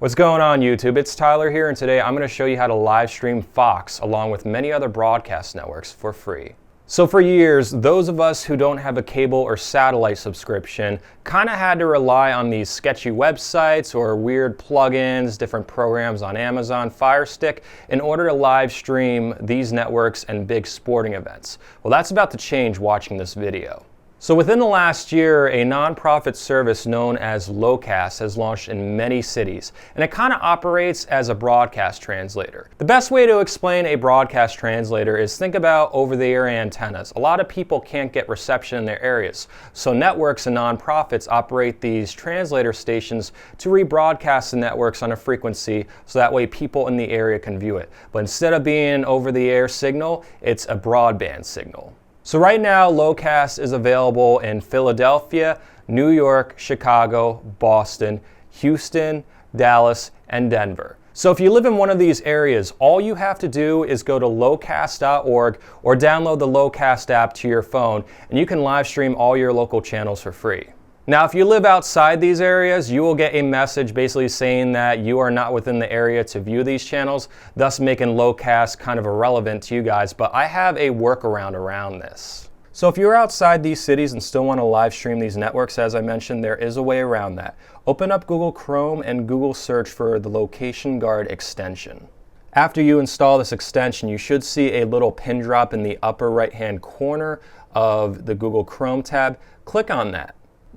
What's going on YouTube? It's Tyler here, and today I'm going to show you how to live stream Fox along with many other broadcast networks for free. So for years, those of us who don't have a cable or satellite subscription kind of had to rely on these sketchy websites or weird plugins, different programs on Amazon Fire Stick in order to live stream these networks and big sporting events. Well, that's about to change watching this video. So within the last year, a nonprofit service known as Locast has launched in many cities, and it kind of operates as a broadcast translator. The best way to explain a broadcast translator is think about over-the-air antennas. A lot of people can't get reception in their areas, so networks and nonprofits operate these translator stations to rebroadcast the networks on a frequency so that way people in the area can view it. But instead of being an over-the-air signal, it's a broadband signal. So right now, Locast is available in Philadelphia, New York, Chicago, Boston, Houston, Dallas, and Denver. So if you live in one of these areas, all you have to do is go to locast.org or download the Locast app to your phone, and you can live stream all your local channels for free. Now, if you live outside these areas, you will get a message basically saying that you are not within the area to view these channels, thus making Locast kind of irrelevant to you guys. But I have a workaround around this. So if you're outside these cities and still want to live stream these networks, as I mentioned, there is a way around that. Open up Google Chrome and Google search for the Location Guard extension. After you install this extension, you should see a little pin drop in the upper right-hand corner of the Google Chrome tab. Click on that.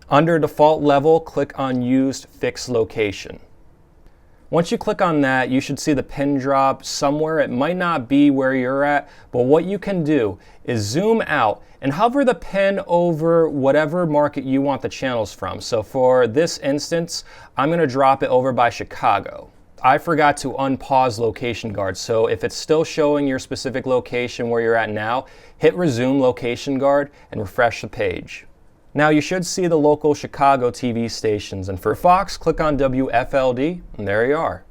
Under default level, click on Used Fixed Location. Once you click on that, you should see the pin drop somewhere. It might not be where you're at, but what you can do is zoom out and hover the pin over whatever market you want the channels from. So for this instance, I'm going to drop it over by Chicago. I forgot to unpause Location Guard, so if it's still showing your specific location where you're at now, hit Resume Location Guard and refresh the page. Now you should see the local Chicago TV stations, and for Fox, click on WFLD, and there you are.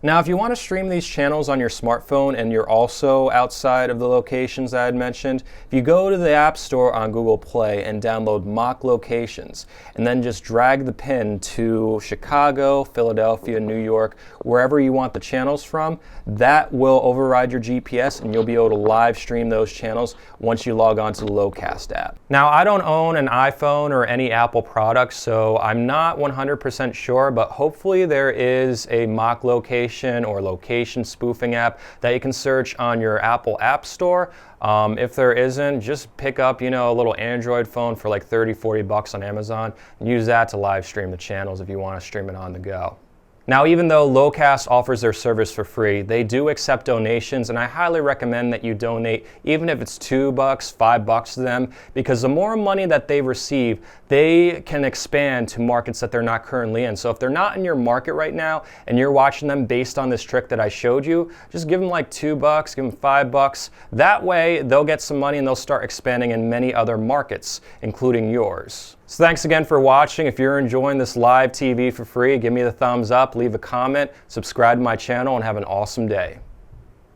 Now if you want to stream these channels on your smartphone and you're also outside of the locations I had mentioned, if you go to the App Store on Google Play and download Mock Locations, and then just drag the pin to Chicago, Philadelphia, New York, wherever you want the channels from, that will override your GPS and you'll be able to live stream those channels once you log on to the Locast app. Now I don't own an iPhone or any Apple products, so I'm not 100% sure, but hopefully there is a Mock Location or location spoofing app that you can search on your Apple App Store. If there isn't, just pick up, a little Android phone for like 30-40 bucks on Amazon and use that to live stream the channels if you want to stream it on the go. Now, even though Locast offers their service for free, they do accept donations, and I highly recommend that you donate, even if it's $2, $5 to them, because the more money that they receive, they can expand to markets that they're not currently in. So if they're not in your market right now, and you're watching them based on this trick that I showed you, just give them like $2, give them $5. That way, they'll get some money and they'll start expanding in many other markets, including yours. So thanks again for watching. If you're enjoying this live TV for free, give me the thumbs up, leave a comment, subscribe to my channel, and have an awesome day.